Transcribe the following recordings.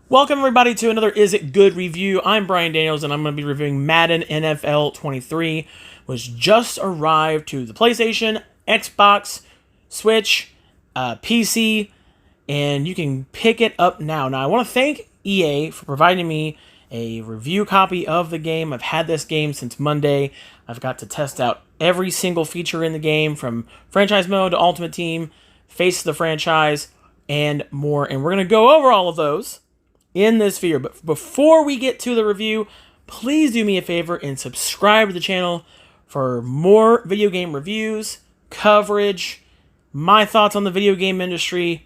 Welcome everybody to another Is It Good review. I'm Brian Daniels and I'm going to be reviewing Madden NFL 23, which just arrived to the PlayStation, Xbox, Switch, PC, and you can pick it up now. Now I want to thank EA for providing me a review copy of the game. I've had this game since Monday. I've got to test out every single feature in the game, from franchise mode to ultimate team, face of the franchise, and more. And we're going to go over all of those in this video. But before we get to the review, please do me a favor and subscribe to the channel for more video game reviews, coverage, my thoughts on the video game industry,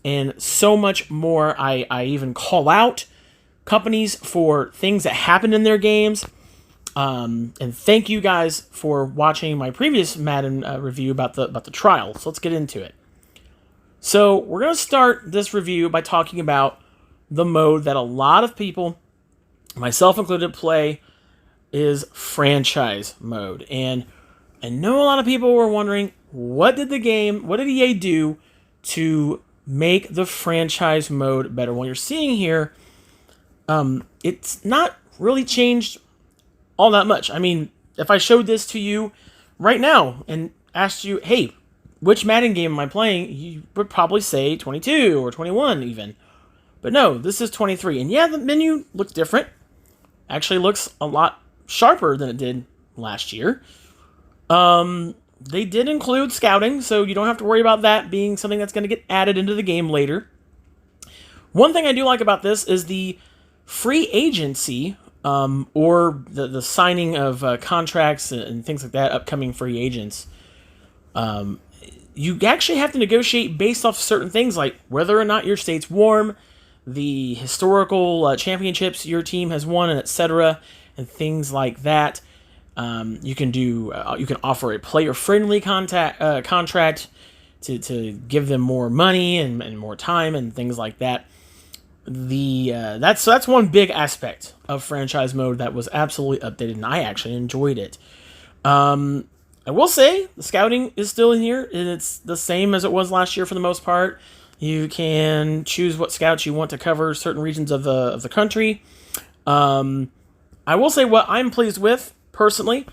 and so much more. I even call out companies for things that happened in their games. And thank you guys for watching my previous Madden review about the trial. So let's get into it. So we're going to start this review by talking about the mode that a lot of people, myself included, play, is franchise mode. And I know a lot of people were wondering, what did EA do to make the franchise mode better? Well, you're seeing here, it's not really changed all that much. I mean, if I showed this to you right now and asked you, hey, which Madden game am I playing? You would probably say 22 or 21 even. But no, this is 23. And yeah, the menu looks different. Actually looks a lot sharper than it did last year. They did include scouting, so you don't have to worry about that being something that's going to get added into the game later. One thing I do like about this is the free agency, or the signing of contracts and things like that, upcoming free agents. You actually have to negotiate based off certain things, like whether or not your state's warm, the historical championships your team has won, and etc., and things like that. You can offer a player-friendly contract to give them more money and more time and things like that. That's one big aspect of franchise mode that was absolutely updated, and I actually enjoyed it. I will say the scouting is still in here, and it's the same as it was last year for the most part. You can choose what scouts you want to cover certain regions of the country. I will say what I'm pleased with, personally,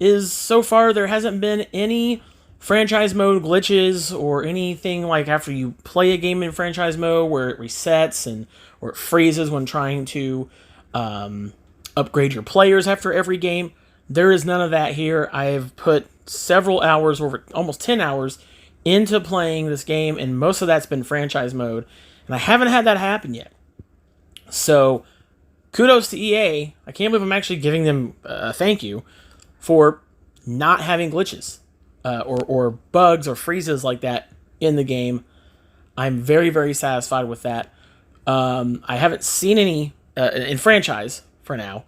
is so far there hasn't been any franchise mode glitches or anything like after you play a game in franchise mode where it resets or it freezes when trying to upgrade your players after every game. There is none of that here. I've put several hours, over almost 10 hours, into playing this game, and most of that's been franchise mode, and I haven't had that happen yet. So kudos to EA. I can't believe I'm actually giving them a thank you for not having glitches or bugs or freezes like that in the game. I'm very, very satisfied with that. I haven't seen any in franchise for now.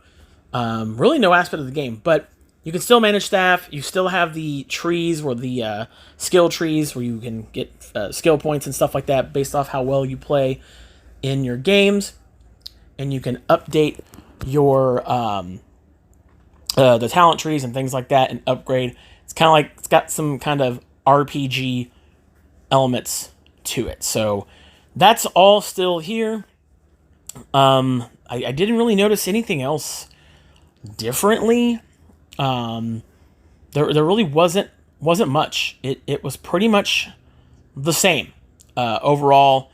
Really no aspect of the game, but you can still manage staff. You still have the trees, or the skill trees, where you can get skill points and stuff like that based off how well you play in your games. And you can update your the talent trees and things like that and upgrade. It's kind of like, it's got some kind of RPG elements to it. So that's all still here. I didn't really notice anything else differently. There really wasn't much. It was pretty much the same overall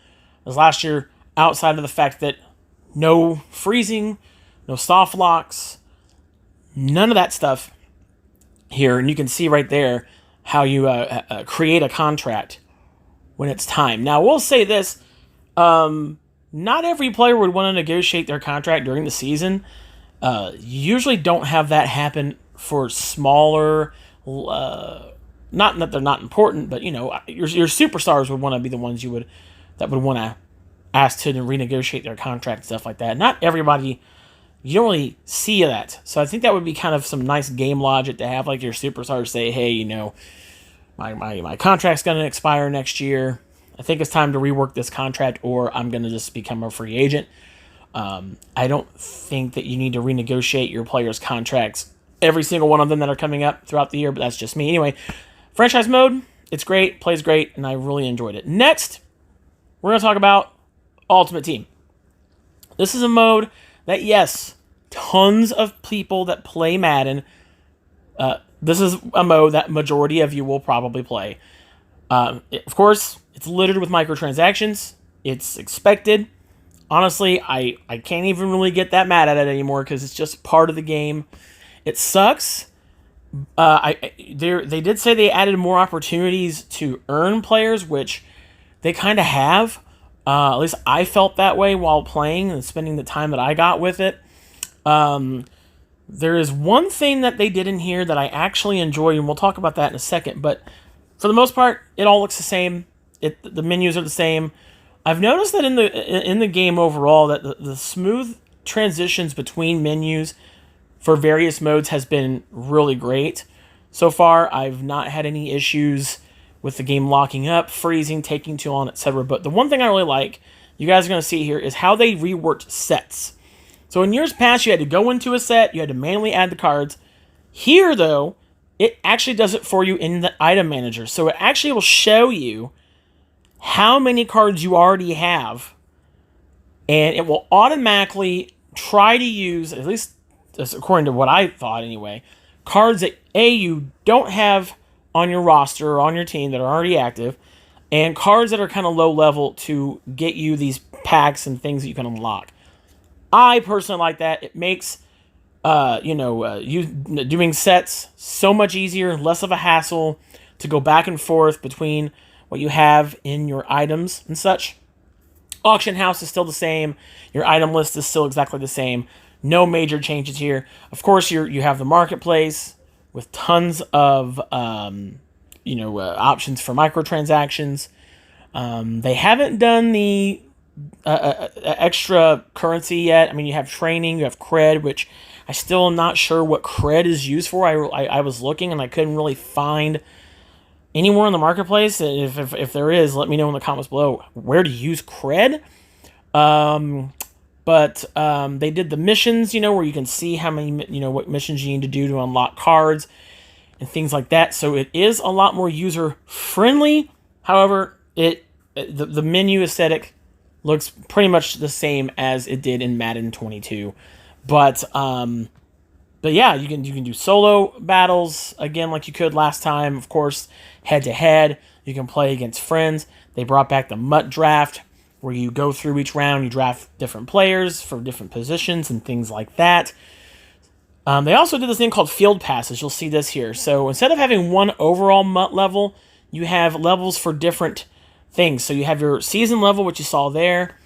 as last year, outside of the fact that no freezing, no soft locks, none of that stuff here. And you can see right there how you create a contract when it's time. Now, we'll say this. Not every player would want to negotiate their contract during the season. You usually don't have that happen for smaller, not that they're not important, but your superstars would want to be the ones that would want to ask to renegotiate their contract and stuff like that. Not everybody, you don't really see that. So I think that would be kind of some nice game logic to have, like your superstars say, hey, my contract's going to expire next year. I think it's time to rework this contract, or I'm going to just become a free agent. I don't think that you need to renegotiate your players' contracts, every single one of them that are coming up throughout the year, but that's just me. Anyway, franchise mode, it's great, plays great, and I really enjoyed it. Next, we're going to talk about Ultimate Team. This is a mode that, yes, tons of people that play Madden, this is a mode that majority of you will probably play. Of course, it's littered with microtransactions. It's expected. Honestly, I can't even really get that mad at it anymore because it's just part of the game. It sucks. They did say they added more opportunities to earn players, which they kind of have. At least I felt that way while playing and spending the time that I got with it. There is one thing that they did in here that I actually enjoyed, and we'll talk about that in a second. But for the most part, it all looks the same. The menus are the same. I've noticed that in the game overall that the smooth transitions between menus for various modes has been really great. So far, I've not had any issues with the game locking up, freezing, taking too long, etc. But the one thing I really like, you guys are going to see here, is how they reworked sets. So in years past, you had to go into a set, you had to manually add the cards. Here, though, it actually does it for you in the item manager. So it actually will show you how many cards you already have, and it will automatically try to use, at least according to what I thought anyway, cards that you don't have on your roster or on your team that are already active, and cards that are kind of low level to get you these packs and things that you can unlock. I personally like that. It makes you doing sets so much easier, less of a hassle to go back and forth between what you have in your items and such. Auction house is still the same. Your item list is still exactly the same. No major changes here. Of course, you have the marketplace with tons of options for microtransactions. They haven't done the extra currency yet. I mean, you have training, you have cred, which I still am not sure what cred is used for. I was looking and I couldn't really find anywhere in the marketplace. If there is, let me know in the comments below where to use cred. But they did the missions, where you can see how many, what missions you need to do to unlock cards and things like that. So it is a lot more user friendly. However, the menu aesthetic looks pretty much the same as it did in Madden 22. But yeah, you can do solo battles again like you could last time. Of course, head to head. You can play against friends. They brought back the MUT draft, where you go through each round, you draft different players for different positions and things like that. They also did this thing called field passes. You'll see this here. So instead of having one overall MUT level, you have levels for different things. So you have your season level, which you saw there.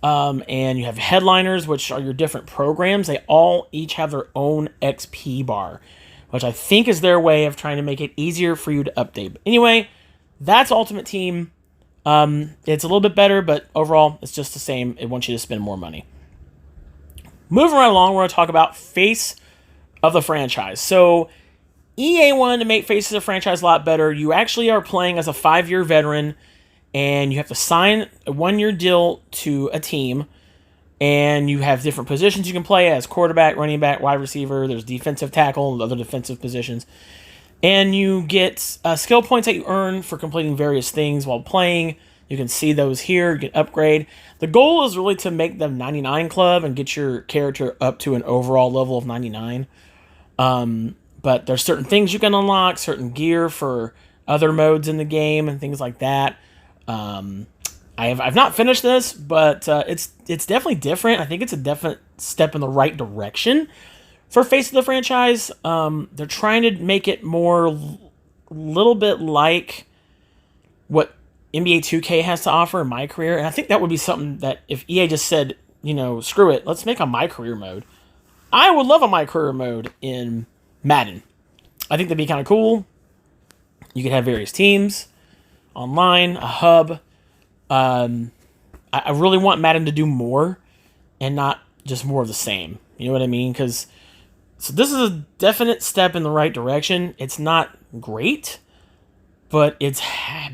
And you have headliners, which are your different programs. They all each have their own XP bar, which I think is their way of trying to make it easier for you to update. But anyway, that's Ultimate Team. It's a little bit better, but overall, it's just the same. It wants you to spend more money. Moving right along, we're going to talk about Face of the Franchise. So EA wanted to make Face of the Franchise a lot better. You actually are playing as a 5-year veteran, and you have to sign a 1-year deal to a team, and you have different positions you can play as: quarterback, running back, wide receiver. There's defensive tackle and other defensive positions. And you get skill points that you earn for completing various things while playing. You can see those here. You can upgrade. The goal is really to make the 99 club and get your character up to an overall level of 99. But there's certain things you can unlock, certain gear for other modes in the game and things like that. I've not finished this, but it's definitely different. I think it's a definite step in the right direction for Face of the Franchise. They're trying to make it more, little bit like what NBA 2K has to offer in My Career, and I think that would be something that if EA just said, screw it, let's make a My Career mode. I would love a My Career mode in Madden. I think that'd be kind of cool. You could have various teams online, a hub. I really want Madden to do more and not just more of the same. You know what I mean? So this is a definite step in the right direction. It's not great, but it's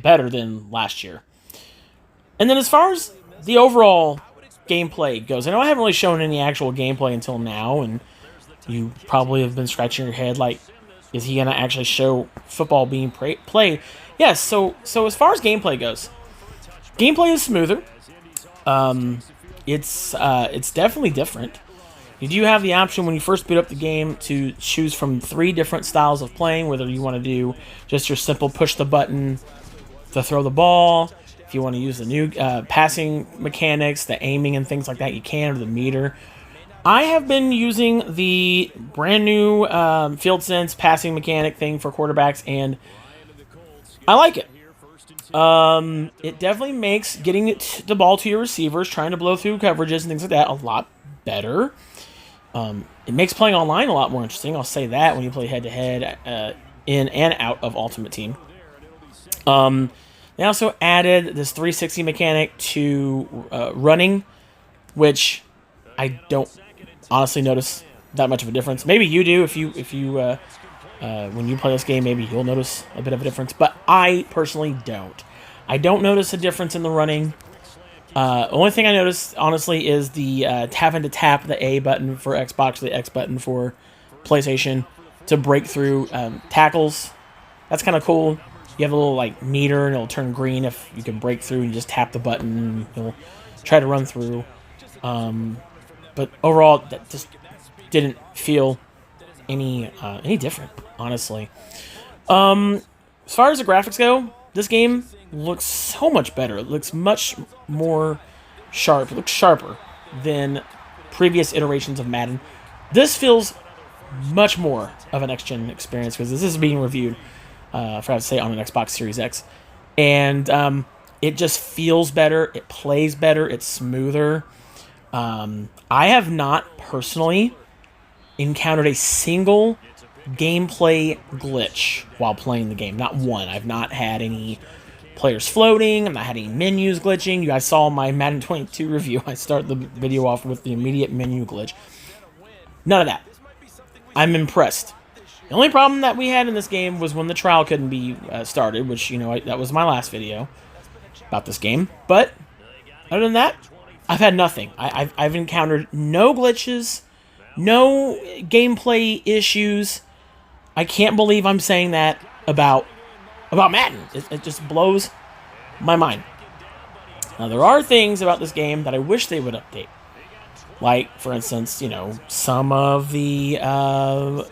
better than last year. And then as far as the overall gameplay goes, I know I haven't really shown any actual gameplay until now, and you probably have been scratching your head like, is he going to actually show football being played? Yes, so as far as gameplay goes, gameplay is smoother. it's definitely different. You do have the option when you first boot up the game to choose from 3 different styles of playing, whether you want to do just your simple push the button to throw the ball, if you want to use the new passing mechanics, the aiming and things like that, you can, or the meter. I have been using the brand new Field Sense passing mechanic thing for quarterbacks, and I like it. It definitely makes getting the ball to your receivers, trying to blow through coverages and things like that, a lot better. It makes playing online a lot more interesting. I'll say that when you play head-to-head in and out of Ultimate Team. They also added this 360 mechanic to running, which I don't honestly notice that much of a difference. Maybe you do if you when you play this game, maybe you'll notice a bit of a difference, but I personally don't. I don't notice a difference in the running. Only thing I notice, honestly, is the having to tap the A button for Xbox, the X button for PlayStation to break through tackles. That's kind of cool. You have a little like meter, and it'll turn green if you can break through. And you just tap the button, and you'll try to run through. But overall, that just didn't feel any different, honestly. As far as the graphics go, this game looks so much better. It looks much more sharp. It looks sharper than previous iterations of Madden. This feels much more of an next-gen experience because this is being reviewed, I forgot to say, on an Xbox Series X. And it just feels better. It plays better. It's smoother. I have not personally encountered a single gameplay glitch while playing the game. Not one. I've not had any players floating. I've not had any menus glitching. You guys saw my Madden 22 review. I start the video off with the immediate menu glitch. None of that. I'm impressed. The only problem that we had in this game was when the trial couldn't be started, which, that was my last video about this game. But other than that, I've had nothing. I've encountered no glitches, no gameplay issues. I can't believe I'm saying that about Madden. It just blows my mind. Now, there are things about this game that I wish they would update. Like, for instance, some of the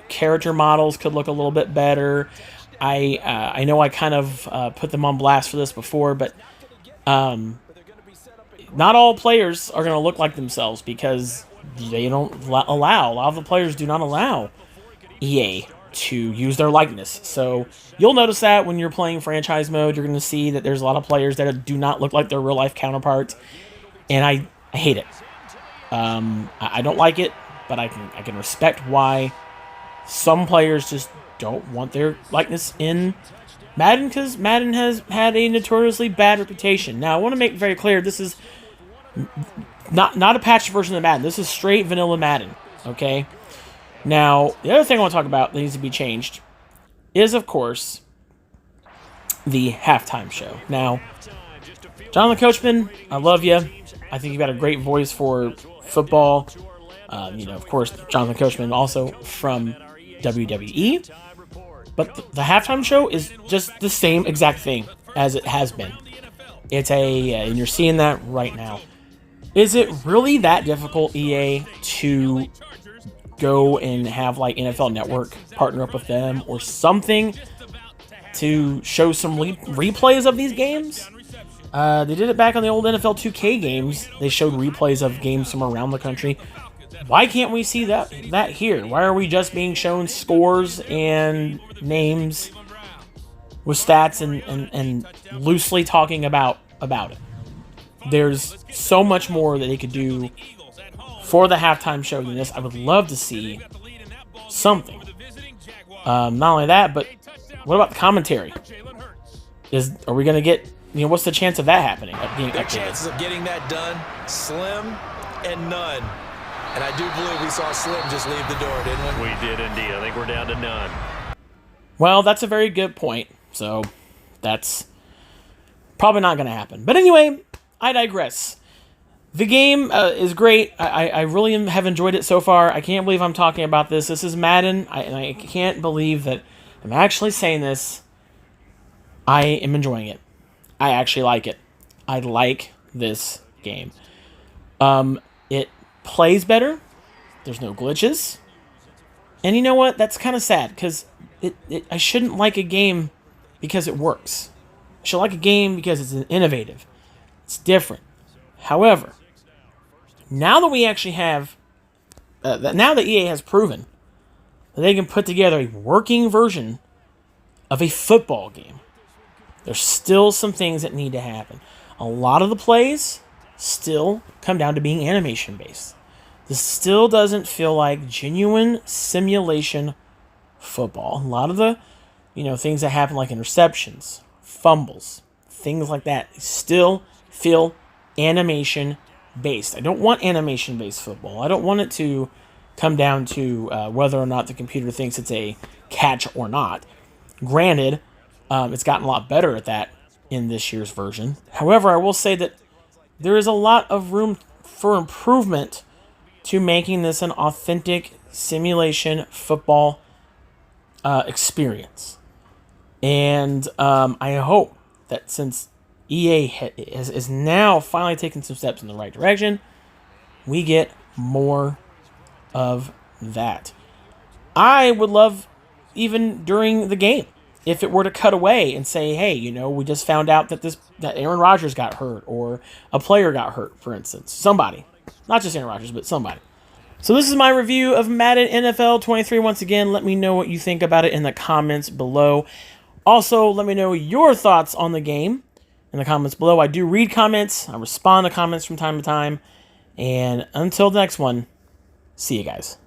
character models could look a little bit better. I know I kind of put them on blast for this before, but not all players are going to look like themselves because they don't allow. A lot of the players do not allow EA to use their likeness. So you'll notice that when you're playing franchise mode, you're going to see that there's a lot of players that do not look like their real life counterparts, and I hate it. I don't like it, but I can respect why some players just don't want their likeness in Madden, because Madden has had a notoriously bad reputation. Now, I want to make very clear, this is not a patched version of Madden. This is straight vanilla Madden, okay? Now, the other thing I want to talk about that needs to be changed is, of course, the halftime show. Now, Jonathan Coachman, I love you. I think you've got a great voice for football. Of course, Jonathan Coachman also from WWE. But the halftime show is just the same exact thing as it has been. It's and you're seeing that right now. Is it really that difficult, EA, to go and have like NFL Network partner up with them or something to show some replays of these games? They did it back on the old NFL 2K games. They showed replays of games from around the country. Why can't we see that here? Why are we just being shown scores and names with stats and loosely talking about it? There's so much more that they could do for the halftime show than this. I would love to see something. Not only that, but what about the commentary? Are we going to get... what's the chance of that happening? The chances of getting that done, slim and none. And I do believe we saw Slim just leave the door, didn't we? We did indeed. I think we're down to none. Well, that's a very good point. So that's probably not going to happen. But anyway, I digress. The game is great. I really have enjoyed it so far. I can't believe I'm talking about this. This is Madden, and I can't believe that I'm actually saying this. I am enjoying it. I actually like it. I like this game. It plays better. There's no glitches. And you know what? That's kind of sad because I shouldn't like a game because it works. I should like a game because it's innovative. It's different. However, now that we actually have, now that EA has proven that they can put together a working version of a football game, there's still some things that need to happen. A lot of the plays still come down to being animation based. This still doesn't feel like genuine simulation football. A lot of the, things that happen like interceptions, fumbles, things like that, still feel animation based. I don't want animation based football. I don't want it to come down to whether or not the computer thinks it's a catch or not. Granted, it's gotten a lot better at that in this year's version. However, I will say that there is a lot of room for improvement to making this an authentic simulation football experience. And I hope that since EA is now finally taking some steps in the right direction, we get more of that. I would love, even during the game, if it were to cut away and say, hey, we just found out that Aaron Rodgers got hurt, or a player got hurt, for instance. Somebody. Not just Aaron Rodgers, but somebody. So this is my review of Madden NFL 23. Once again, let me know what you think about it in the comments below. Also, let me know your thoughts on the game in the comments below. I do read comments. I respond to comments from time to time. And until the next one, see you guys.